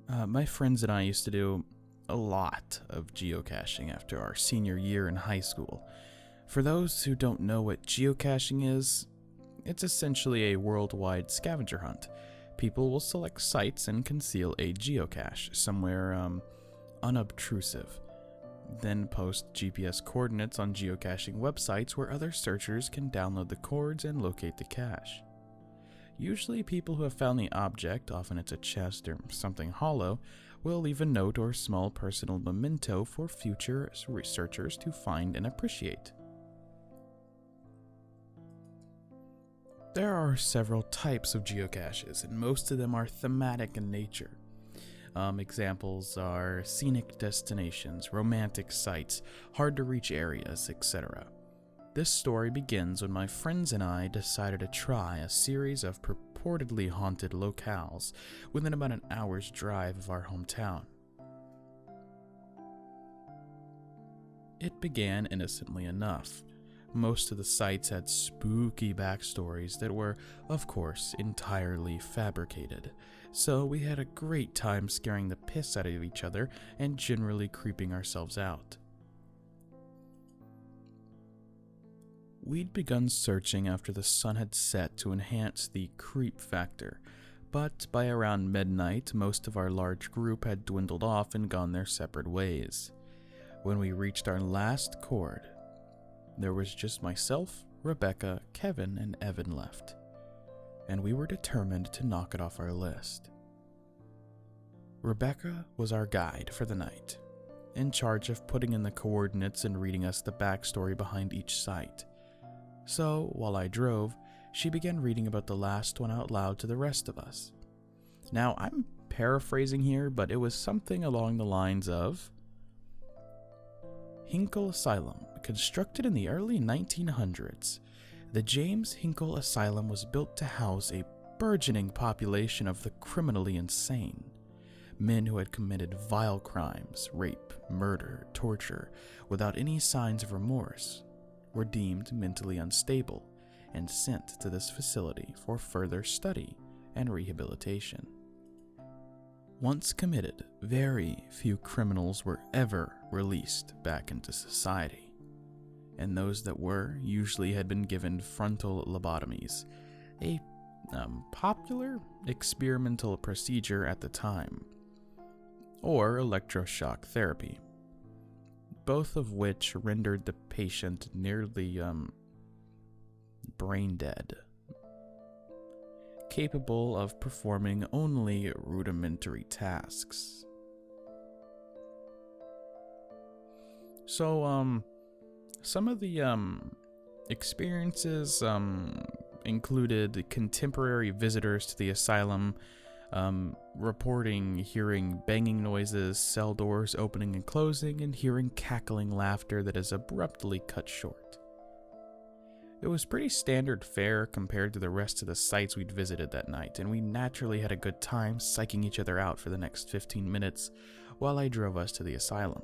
My friends and I used to do a lot of geocaching after our senior year in high school. For those who don't know what geocaching is, it's essentially a worldwide scavenger hunt. People will select sites and conceal a geocache somewhere unobtrusive, then post GPS coordinates on geocaching websites where other searchers can download the coords and locate the cache. Usually, people who have found the object, often it's a chest or something hollow, will leave a note or small personal memento for future researchers to find and appreciate. There are several types of geocaches, and most of them are thematic in nature. Examples are scenic destinations, romantic sites, hard to reach areas, etc. This story begins when my friends and I decided to try a series of purportedly haunted locales within about an hour's drive of our hometown. It began innocently enough. Most of the sites had spooky backstories that were, of course, entirely fabricated, so we had a great time scaring the piss out of each other and generally creeping ourselves out. We'd begun searching after the sun had set to enhance the creep factor, but by around midnight, most of our large group had dwindled off and gone their separate ways. When we reached our last chord, there was just myself, Rebecca, Kevin, and Evan left, and we were determined to knock it off our list. Rebecca was our guide for the night, in charge of putting in the coordinates and reading us the backstory behind each site. So, while I drove, she began reading about the last one out loud to the rest of us. Now, I'm paraphrasing here, but it was something along the lines of, Hinkle Asylum, constructed in the early 1900s. The James Hinkle Asylum was built to house a burgeoning population of the criminally insane. Men who had committed vile crimes, rape, murder, torture, without any signs of remorse, were deemed mentally unstable and sent to this facility for further study and rehabilitation. Once committed, very few criminals were ever released back into society, and those that were usually had been given frontal lobotomies, a popular experimental procedure at the time, or electroshock therapy, both of which rendered the patient nearly brain dead, capable of performing only rudimentary tasks. So, some of the experiences included contemporary visitors to the asylum reporting hearing banging noises, cell doors opening and closing, and hearing cackling laughter that is abruptly cut short. It was pretty standard fare compared to the rest of the sites we'd visited that night, and we naturally had a good time psyching each other out for the next 15 minutes while I drove us to the asylum.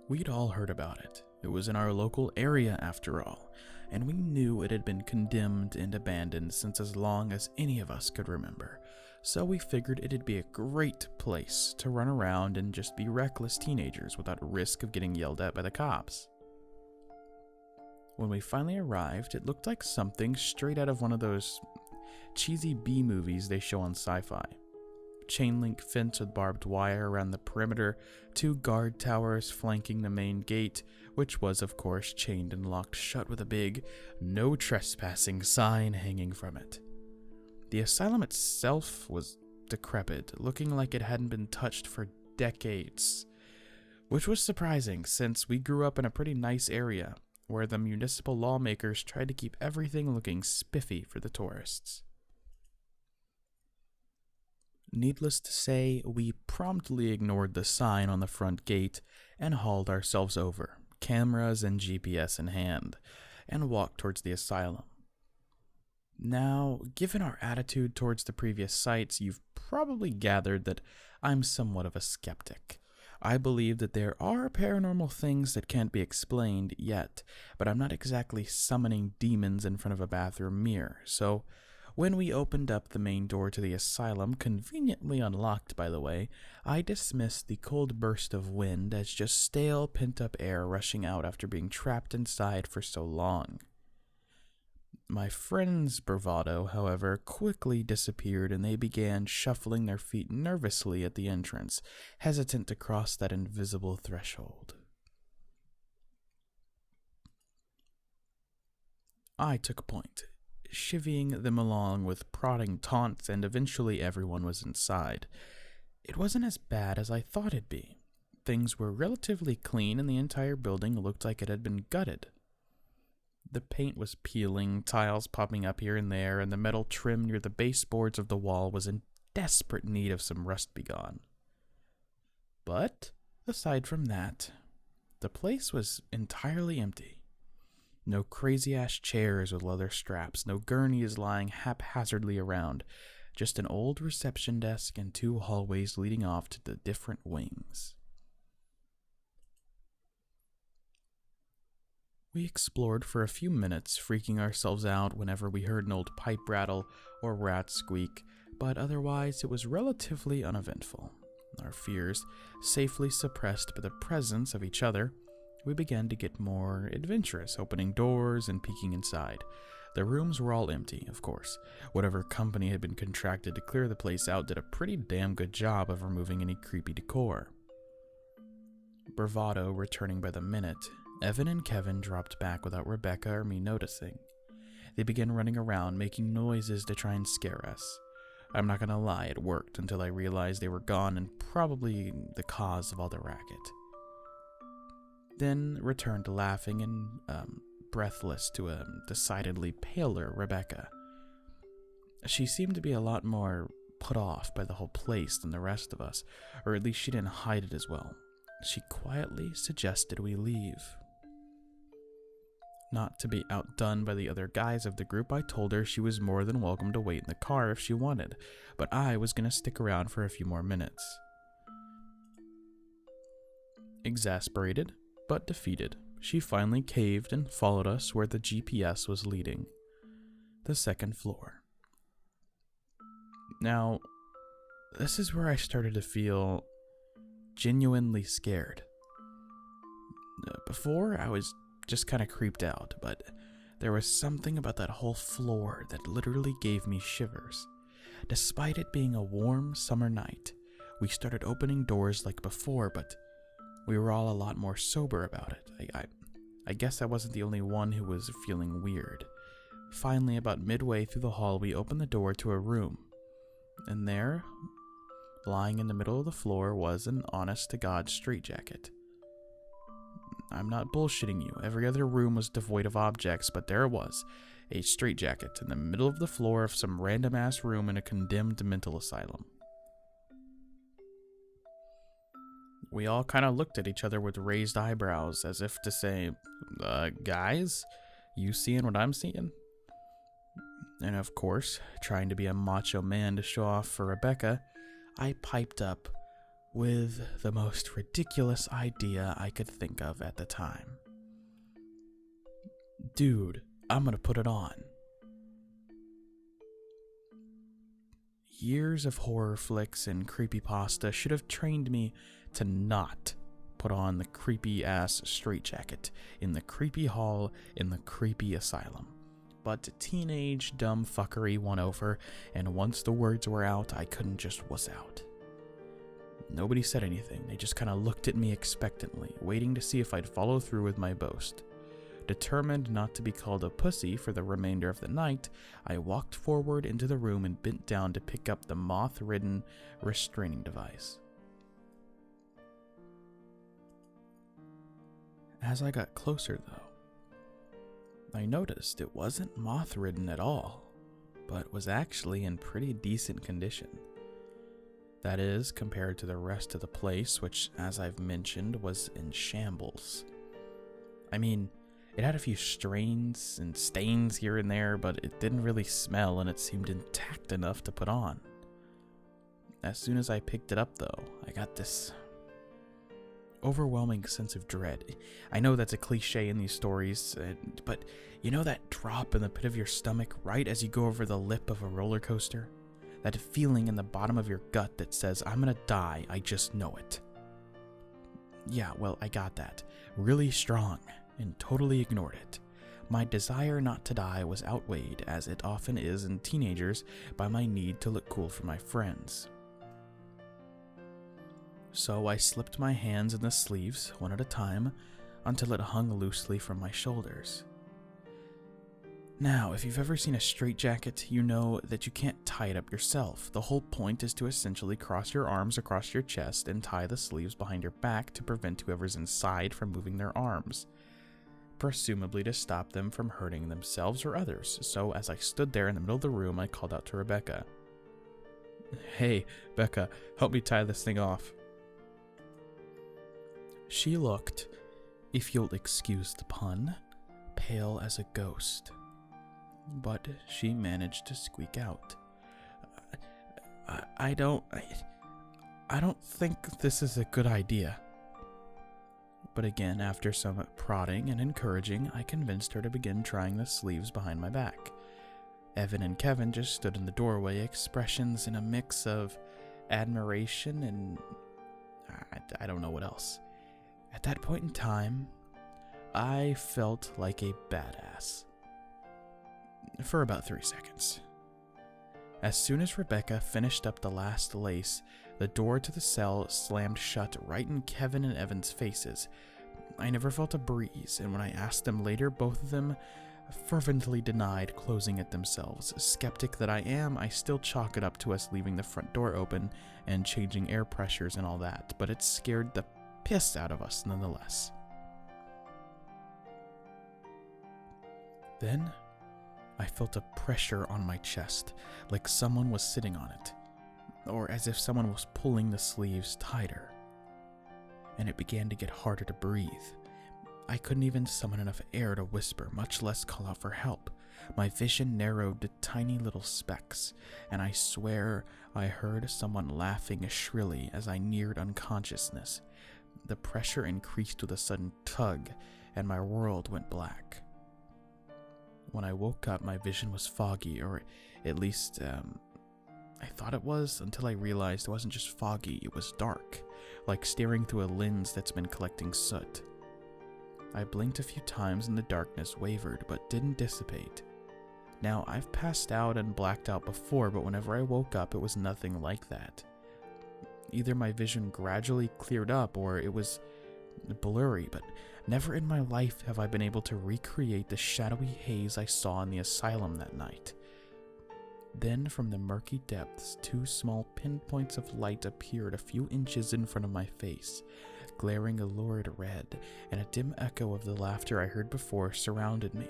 We'd all heard about it. It was in our local area after all, and we knew it had been condemned and abandoned since as long as any of us could remember, so we figured it'd be a great place to run around and just be reckless teenagers without risk of getting yelled at by the cops. When we finally arrived, it looked like something straight out of one of those cheesy B movies they show on sci-fi. Chain link fence with barbed wire around the perimeter, 2 guard towers flanking the main gate, which was of course chained and locked shut with a big "No Trespassing" sign hanging from it. The asylum itself was decrepit, looking like it hadn't been touched for decades, which was surprising since we grew up in a pretty nice area where the municipal lawmakers tried to keep everything looking spiffy for the tourists. Needless to say, we promptly ignored the sign on the front gate and hauled ourselves over, cameras and GPS in hand, and walked towards the asylum. Now, given our attitude towards the previous sites, you've probably gathered that I'm somewhat of a skeptic. I believe that there are paranormal things that can't be explained yet, but I'm not exactly summoning demons in front of a bathroom mirror, so When we opened up the main door to the asylum, conveniently unlocked by the way, I dismissed the cold burst of wind as just stale pent-up air rushing out after being trapped inside for so long. My friend's bravado, however, quickly disappeared and they began shuffling their feet nervously at the entrance, hesitant to cross that invisible threshold. I took point, chivying them along with prodding taunts, and eventually everyone was inside. It wasn't as bad as I thought it'd be. Things were relatively clean and the entire building looked like it had been gutted. The paint was peeling, tiles popping up here and there, and the metal trim near the baseboards of the wall was in desperate need of some rust begone. But, aside from that, the place was entirely empty. No crazy-ass chairs with leather straps, no gurneys lying haphazardly around, just an old reception desk and 2 hallways leading off to the different wings. We explored for a few minutes, freaking ourselves out whenever we heard an old pipe rattle or rat squeak, but otherwise it was relatively uneventful. Our fears safely suppressed by the presence of each other, we began to get more adventurous, opening doors and peeking inside. The rooms were all empty, of course. Whatever company had been contracted to clear the place out did a pretty damn good job of removing any creepy decor. Bravado returning by the minute, Evan and Kevin dropped back without Rebecca or me noticing. They began running around, making noises to try and scare us. I'm not gonna lie, it worked until I realized they were gone and probably the cause of all the racket. Then returned to laughing and breathless to a decidedly paler Rebecca. She seemed to be a lot more put off by the whole place than the rest of us, or at least she didn't hide it as well. She quietly suggested we leave. Not to be outdone by the other guys of the group, I told her she was more than welcome to wait in the car if she wanted, but I was going to stick around for a few more minutes. Exasperated, but defeated, she finally caved and followed us where the GPS was leading. The second floor. Now, this is where I started to feel genuinely scared. Before, I was just kind of creeped out, but there was something about that whole floor that literally gave me shivers. Despite it being a warm summer night, we started opening doors like before, but we were all a lot more sober about it. I guess I wasn't the only one who was feeling weird. Finally, about midway through the hall, we opened the door to a room, and there, lying in the middle of the floor, was an honest-to-God straitjacket. I'm not bullshitting you. Every other room was devoid of objects, but there was a straitjacket in the middle of the floor of some random-ass room in a condemned mental asylum. We all kind of looked at each other with raised eyebrows, as if to say, guys, you seeing what I'm seeing? And of course, trying to be a macho man to show off for Rebecca, I piped up with the most ridiculous idea I could think of at the time. Dude, I'm gonna put it on. Years of horror flicks and creepypasta should have trained me to not put on the creepy-ass straitjacket in the creepy hall in the creepy asylum. But teenage dumb fuckery won over, and once the words were out, I couldn't just wuss out. Nobody said anything. They just kind of looked at me expectantly, waiting to see if I'd follow through with my boast. Determined not to be called a pussy for the remainder of the night, I walked forward into the room and bent down to pick up the moth-ridden restraining device. As I got closer, though, I noticed it wasn't moth-ridden at all, but was actually in pretty decent condition. That is, compared to the rest of the place, which, as I've mentioned, was in shambles. I mean, it had a few strains and stains here and there, but it didn't really smell and it seemed intact enough to put on. As soon as I picked it up, though, I got this overwhelming sense of dread. I know that's a cliche in these stories, but you know that drop in the pit of your stomach right as you go over the lip of a roller coaster? That feeling in the bottom of your gut that says, I'm gonna die, I just know it. Yeah, well, I got that. Really strong, and totally ignored it. My desire not to die was outweighed, as it often is in teenagers, by my need to look cool for my friends. So I slipped my hands in the sleeves, one at a time, until it hung loosely from my shoulders. Now, if you've ever seen a straitjacket, you know that you can't tie it up yourself. The whole point is to essentially cross your arms across your chest and tie the sleeves behind your back to prevent whoever's inside from moving their arms, presumably to stop them from hurting themselves or others. So as I stood there in the middle of the room, I called out to Rebecca. Hey, Becca, help me tie this thing off. She looked, if you'll excuse the pun, pale as a ghost. But she managed to squeak out, I don't think this is a good idea. But again, after some prodding and encouraging, I convinced her to begin trying the sleeves behind my back. Evan and Kevin just stood in the doorway, expressions in a mix of admiration and I don't know what else. At that point in time, I felt like a badass. For about 3 seconds. As soon as Rebecca finished up the last lace, the door to the cell slammed shut right in Kevin and Evan's faces. I never felt a breeze, and when I asked them later, both of them fervently denied closing it themselves. Skeptic that I am, I still chalk it up to us leaving the front door open and changing air pressures and all that, but it scared the piss out of us nonetheless. Then I felt a pressure on my chest, like someone was sitting on it, or as if someone was pulling the sleeves tighter. And it began to get harder to breathe. I couldn't even summon enough air to whisper, much less call out for help. My vision narrowed to tiny little specks, and I swear I heard someone laughing shrilly as I neared unconsciousness. The pressure increased with a sudden tug, and my world went black. When I woke up, my vision was foggy, or at least, I thought it was, until I realized it wasn't just foggy, it was dark, like staring through a lens that's been collecting soot. I blinked a few times and the darkness wavered, but didn't dissipate. Now, I've passed out and blacked out before, but whenever I woke up, it was nothing like that. Either my vision gradually cleared up, or it was blurry, but never in my life have I been able to recreate the shadowy haze I saw in the asylum that night. Then, from the murky depths, 2 small pinpoints of light appeared a few inches in front of my face, glaring a lurid red, and a dim echo of the laughter I heard before surrounded me.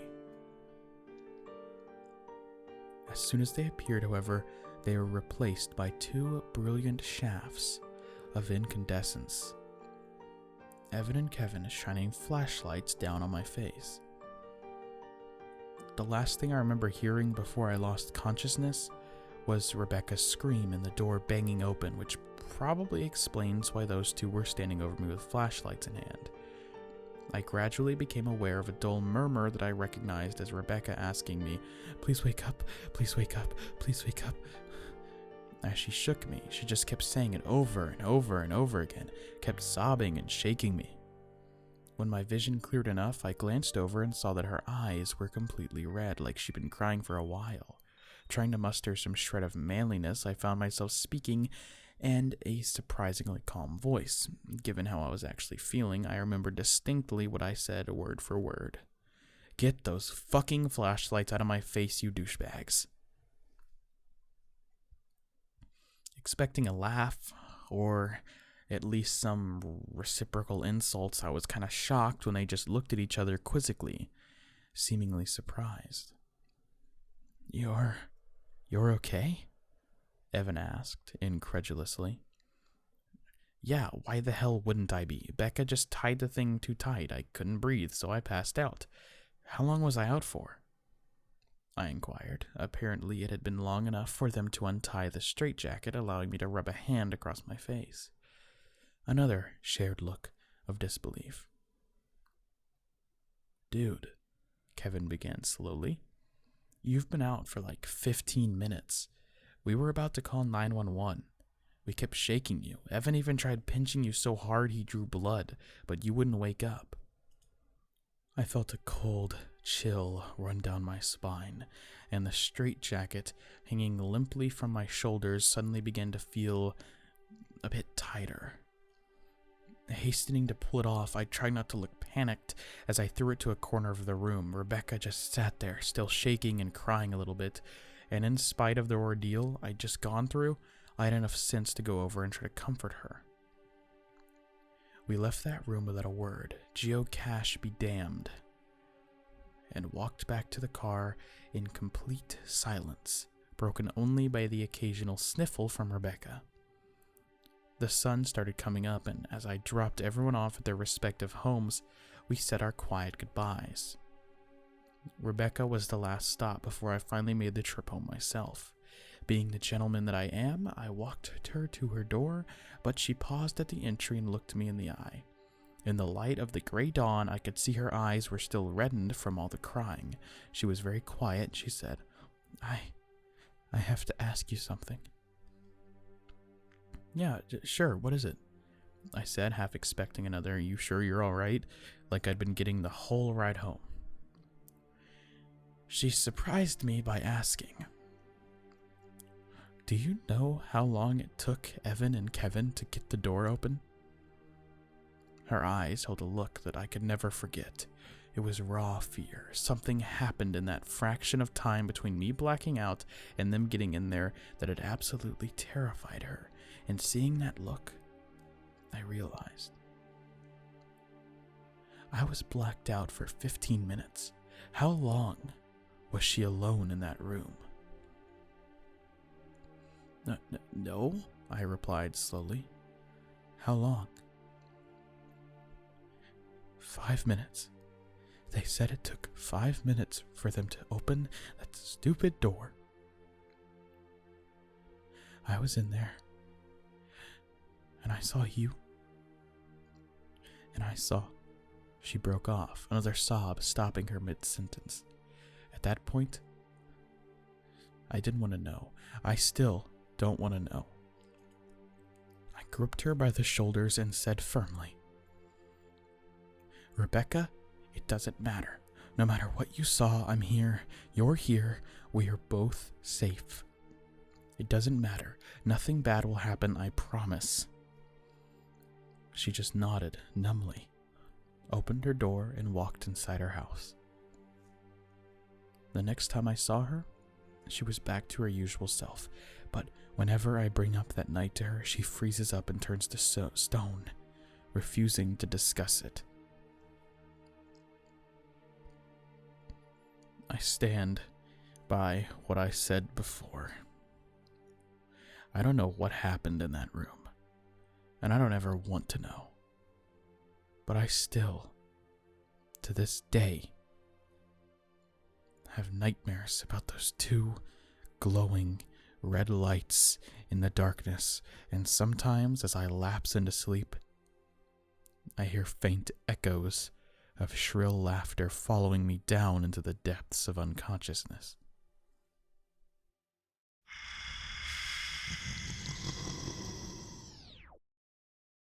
As soon as they appeared, however, they were replaced by 2 brilliant shafts of incandescence. Evan and Kevin shining flashlights down on my face. The last thing I remember hearing before I lost consciousness was Rebecca's scream and the door banging open, which probably explains why those 2 were standing over me with flashlights in hand. I gradually became aware of a dull murmur that I recognized as Rebecca asking me, "Please wake up, please wake up, please wake up." As she shook me, she just kept saying it over and over and over again, kept sobbing and shaking me. When my vision cleared enough, I glanced over and saw that her eyes were completely red, like she'd been crying for a while. Trying to muster some shred of manliness, I found myself speaking in a surprisingly calm voice. Given how I was actually feeling, I remember distinctly what I said word for word. "Get those fucking flashlights out of my face, you douchebags." Expecting a laugh, or at least some reciprocal insults, I was kind of shocked when they just looked at each other quizzically, seemingly surprised. You're okay?" Evan asked, incredulously. "Yeah, why the hell wouldn't I be? Becca just tied the thing too tight. I couldn't breathe, so I passed out. How long was I out for?" I inquired. Apparently it had been long enough for them to untie the straitjacket, allowing me to rub a hand across my face. Another shared look of disbelief. "Dude," Kevin began slowly, "you've been out for like 15 minutes. We were about to call 911. We kept shaking you. Evan even tried pinching you so hard he drew blood, but you wouldn't wake up." I felt a cold chill run down my spine, and the straitjacket hanging limply from my shoulders suddenly began to feel a bit tighter. Hastening to pull it off, I tried not to look panicked as I threw it to a corner of the room. Rebecca just sat there, still shaking and crying a little bit, and in spite of the ordeal I'd just gone through, I had enough sense to go over and try to comfort her. We left that room without a word, geocache be damned, and walked back to the car in complete silence, broken only by the occasional sniffle from Rebecca. The sun started coming up, and as I dropped everyone off at their respective homes, we said our quiet goodbyes. Rebecca was the last stop before I finally made the trip home myself. Being the gentleman that I am, I walked her to her door, but she paused at the entry and looked me in the eye. In the light of the gray dawn, I could see her eyes were still reddened from all the crying. She was very quiet, and she said, I have to ask you something." "Yeah, sure, what is it?" I said, half expecting another, "You sure you're alright?" like I'd been getting the whole ride home. She surprised me by asking, "Do you know how long it took Evan and Kevin to get the door open?" Her eyes held a look that I could never forget. It was raw fear. Something happened in that fraction of time between me blacking out and them getting in there that had absolutely terrified her. And seeing that look, I realized. I was blacked out for 15 minutes. How long was she alone in that room? No, I replied slowly. "How long?" 5 minutes. They said it took 5 minutes for them to open that stupid door. I was in there, and I saw you, and I saw..." She broke off, another sob stopping her mid-sentence. At that point, I didn't want to know. I still don't want to know. I gripped her by the shoulders and said firmly, "Rebecca, it doesn't matter. No matter what you saw, I'm here. You're here. We are both safe. It doesn't matter. Nothing bad will happen, I promise." She just nodded numbly, opened her door, and walked inside her house. The next time I saw her, she was back to her usual self, but whenever I bring up that night to her, she freezes up and turns to stone, refusing to discuss it. I stand by what I said before. I don't know what happened in that room, and I don't ever want to know. But I still, to this day, have nightmares about those two glowing red lights in the darkness, and sometimes as I lapse into sleep, I hear faint echoes of shrill laughter following me down into the depths of unconsciousness.